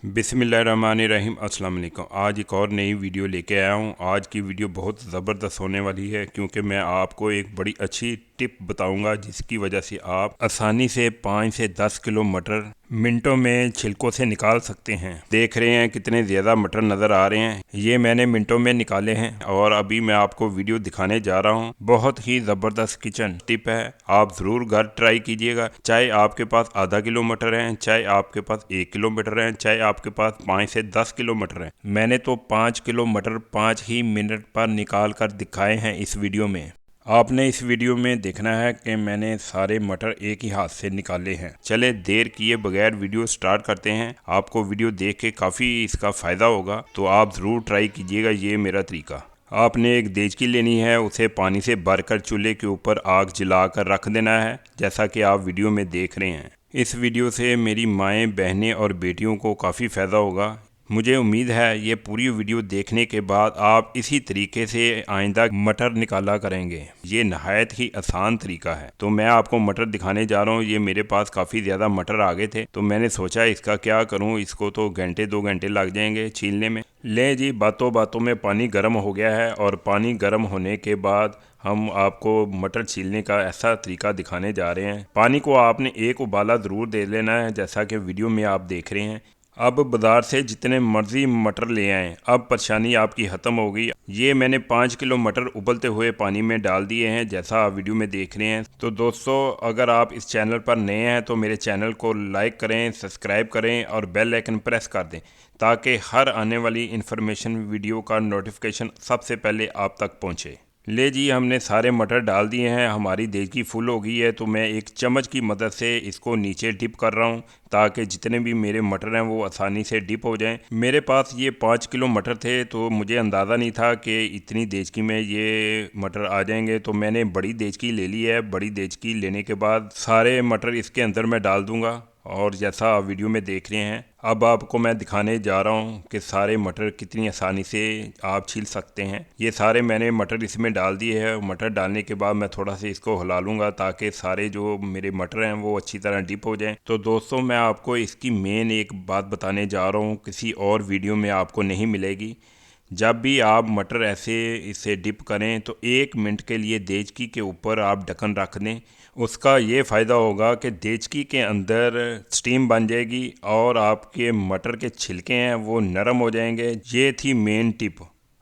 बिस्मिल्लाहिर्रहमानिर्रहीम। अस्सलाम वालेकुम। आज एक और नई वीडियो लेके आया हूँ। आज की वीडियो बहुत ज़बरदस्त होने वाली है क्योंकि मैं आपको एक बड़ी अच्छी टिप बताऊंगा जिसकी वजह से आप आसानी से 5 से 10 किलो मटर मिनटों में छिलकों से निकाल सकते हैं। देख रहे हैं कितने ज़्यादा मटर नज़र आ रहे हैं। ये मैंने मिनटों में निकाले हैं और अभी मैं आपको वीडियो दिखाने जा रहा हूँ। बहुत ही ज़बरदस्त किचन टिप है, आप ज़रूर घर ट्राई कीजिएगा। चाहे आपके पास आधा किलो मटर हैं, चाहे आपके पास 1 किलो मटर हैं, चाहे आपके पास 5 से 10 किलो मटर हैं। मैंने तो 5 किलो मटर 5 ही मिनट पर निकाल कर दिखाए हैं इस वीडियो में। आपने इस वीडियो में देखना है कि मैंने सारे मटर एक ही हाथ से निकाले हैं। चले देर किए बगैर वीडियो स्टार्ट करते हैं। आपको वीडियो देख के काफ़ी इसका फ़ायदा होगा, तो आप ज़रूर ट्राई कीजिएगा ये मेरा तरीका। आपने एक देचकी लेनी है, उसे पानी से भरकर चूल्हे के ऊपर आग जलाकर रख देना है, जैसा कि आप वीडियो में देख रहे हैं। इस वीडियो से मेरी माएँ, बहनें और बेटियों को काफ़ी फ़ायदा होगा। मुझे उम्मीद है ये पूरी वीडियो देखने के बाद आप इसी तरीके से आइंदा मटर निकाला करेंगे। ये नहायत ही आसान तरीका है। तो मैं आपको मटर दिखाने जा रहा हूँ। ये मेरे पास काफ़ी ज़्यादा मटर आ गए थे, तो मैंने सोचा इसका क्या करूँ, इसको तो घंटे 2 घंटे लग जाएंगे छीलने में। ले जी, बातों बातों में पानी गर्म हो गया है और पानी गर्म होने के बाद हम आपको मटर छीलने का ऐसा तरीका दिखाने जा रहे हैं। पानी को आपने एक उबाला ज़रूर दे लेना है, जैसा कि वीडियो में आप देख रहे हैं। अब बाज़ार से जितने मर्ज़ी मटर ले आएँ, अब परेशानी आपकी ख़त्म हो गई। ये मैंने 5 किलो मटर उबलते हुए पानी में डाल दिए हैं, जैसा आप वीडियो में देख रहे हैं। तो दोस्तों, अगर आप इस चैनल पर नए हैं तो मेरे चैनल को लाइक करें, सब्सक्राइब करें और बेल आइकन प्रेस कर दें, ताकि हर आने वाली इन्फॉर्मेशन वीडियो का नोटिफिकेशन सबसे पहले आप तक पहुँचे। ले जी, हमने सारे मटर डाल दिए हैं। हमारी देचकी फुल हो गई है, तो मैं एक चम्मच की मदद से इसको नीचे डिप कर रहा हूँ, ताकि जितने भी मेरे मटर हैं वो आसानी से डिप हो जाएं। मेरे पास ये 5 किलो मटर थे, तो मुझे अंदाज़ा नहीं था कि इतनी देचकी में ये मटर आ जाएंगे। तो मैंने बड़ी देचकी ले ली है। बड़ी देचकी लेने के बाद सारे मटर इसके अंदर मैं डाल दूँगा, और जैसा आप वीडियो में देख रहे हैं, अब आपको मैं दिखाने जा रहा हूं कि सारे मटर कितनी आसानी से आप छील सकते हैं। ये सारे मैंने मटर इसमें डाल दिए हैं। मटर डालने के बाद मैं थोड़ा सा इसको हिला लूँगा, ताकि सारे जो मेरे मटर हैं वो अच्छी तरह डिप हो जाएं। तो दोस्तों, मैं आपको इसकी मेन एक बात बताने जा रहा हूँ, किसी और वीडियो में आपको नहीं मिलेगी। जब भी आप मटर ऐसे इसे डिप करें तो 1 मिनट के लिए देचकी के ऊपर आप ढक्कन रख दें। उसका ये फ़ायदा होगा कि देचकी के अंदर स्टीम बन जाएगी और आपके मटर के छिलके हैं वो नरम हो जाएंगे। ये थी मेन टिप।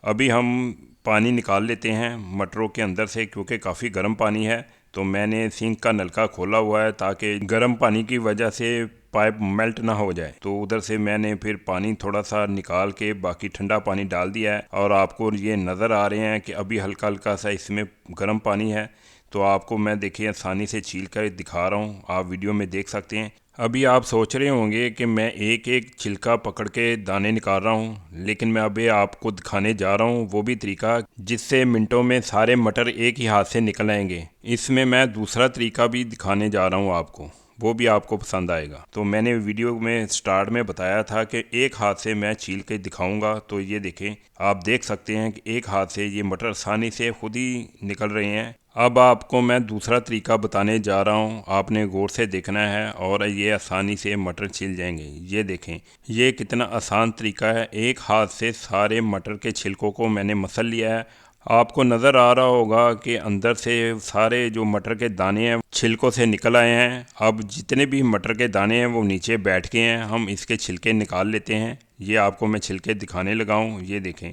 अभी हम पानी निकाल लेते हैं मटरों के अंदर से, क्योंकि काफ़ी गर्म पानी है। तो मैंने सिंक का नलका खोला हुआ है, ताकि गर्म पानी की वजह से पाइप मेल्ट ना हो जाए। तो उधर से मैंने फिर पानी थोड़ा सा निकाल के बाकी ठंडा पानी डाल दिया है, और आपको ये नज़र आ रहे हैं कि अभी हल्का हल्का सा इसमें गर्म पानी है। तो आपको मैं देखिए आसानी से छील कर दिखा रहा हूँ, आप वीडियो में देख सकते हैं। अभी आप सोच रहे होंगे कि मैं एक एक छिलका पकड़ के दाने निकाल रहा हूँ, लेकिन मैं अभी आपको दिखाने जा रहा हूँ वो भी तरीका जिससे मिनटों में सारे मटर एक ही हाथ से निकल आएंगे। इसमें मैं दूसरा तरीका भी दिखाने जा रहा हूँ आपको, वो भी आपको पसंद आएगा। तो मैंने वीडियो में स्टार्ट में बताया था कि एक हाथ से मैं छील के दिखाऊंगा। तो ये देखें, आप देख सकते हैं कि एक हाथ से ये मटर आसानी से खुद ही निकल रहे हैं। अब आपको मैं दूसरा तरीका बताने जा रहा हूँ, आपने गौर से देखना है और ये आसानी से मटर छिल जाएंगे। ये देखें, ये कितना आसान तरीका है। एक हाथ से सारे मटर के छिलकों को मैंने मसल लिया है। आपको नज़र आ रहा होगा कि अंदर से सारे जो मटर के दाने हैं छिलकों से निकल आए हैं। अब जितने भी मटर के दाने हैं वो नीचे बैठ गए हैं। हम इसके छिलके निकाल लेते हैं। ये आपको मैं छिलके दिखाने लगा हूँ। ये देखें,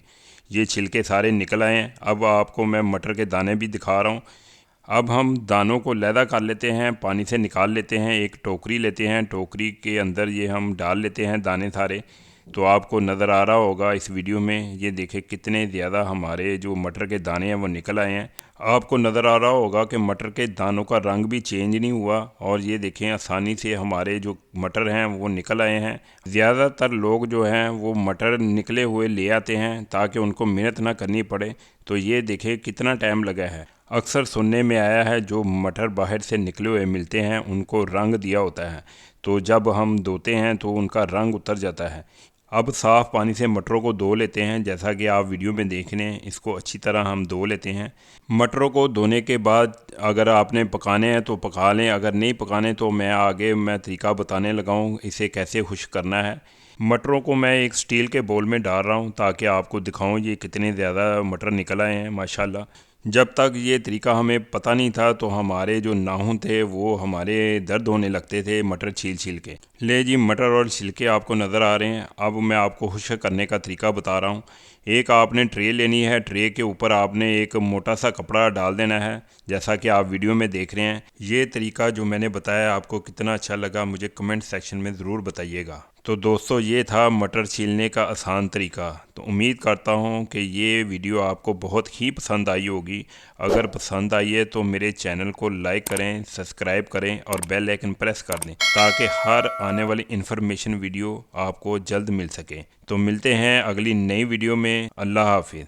ये छिलके सारे निकल आए हैं। अब आपको मैं मटर के दाने भी दिखा रहा हूँ। अब हम दानों को लैदा कर लेते हैं, पानी से निकाल लेते हैं। एक टोकरी लेते हैं, टोकरी के अंदर ये हम डाल लेते हैं दाने सारे। तो आपको नज़र आ रहा होगा इस वीडियो में, ये देखें कितने ज़्यादा हमारे जो मटर के दाने हैं वो निकल आए हैं। आपको नज़र आ रहा होगा कि मटर के दानों का रंग भी चेंज नहीं हुआ, और ये देखें आसानी से हमारे जो मटर हैं वो निकल आए हैं। ज़्यादातर लोग जो हैं वो मटर निकले हुए ले आते हैं ताकि उनको मेहनत ना करनी पड़े। तो ये देखें कितना टाइम लगा है। अक्सर सुनने में आया है जो मटर बाहर से निकले हुए मिलते हैं उनको रंग दिया होता है, तो जब हम धोते हैं तो उनका रंग उतर जाता है। अब साफ़ पानी से मटरों को धो लेते हैं, जैसा कि आप वीडियो में देख रहे हैं। इसको अच्छी तरह हम धो लेते हैं। मटरों को धोने के बाद अगर आपने पकाने हैं तो पका लें, अगर नहीं पकाने तो मैं आगे तरीका बताने लगा हूँ इसे कैसे खुश्क करना है। मटरों को मैं एक स्टील के बोल में डाल रहा हूँ ताकि आपको दिखाऊं ये कितने ज़्यादा मटर निकल आए हैं माशाल्लाह। जब तक ये तरीका हमें पता नहीं था तो हमारे जो नाखून थे वो हमारे दर्द होने लगते थे मटर छील छील के। ले जी, मटर और छिलके आपको नज़र आ रहे हैं। अब मैं आपको खुश्क करने का तरीका बता रहा हूँ। एक आपने ट्रे लेनी है, ट्रे के ऊपर आपने एक मोटा सा कपड़ा डाल देना है जैसा कि आप वीडियो में देख रहे हैं। ये तरीका जो मैंने बताया आपको कितना अच्छा लगा मुझे कमेंट सेक्शन में ज़रूर बताइएगा। तो दोस्तों, ये था मटर छीलने का आसान तरीका। तो उम्मीद करता हूँ कि ये वीडियो आपको बहुत ही पसंद आई होगी। अगर पसंद आई है तो मेरे चैनल को लाइक करें, सब्सक्राइब करें और बेल आइकन प्रेस कर दें ताकि हर आने वाली इन्फॉर्मेशन वीडियो आपको जल्द मिल सके। तो मिलते हैं अगली नई वीडियो में। अल्लाह हाफिज़।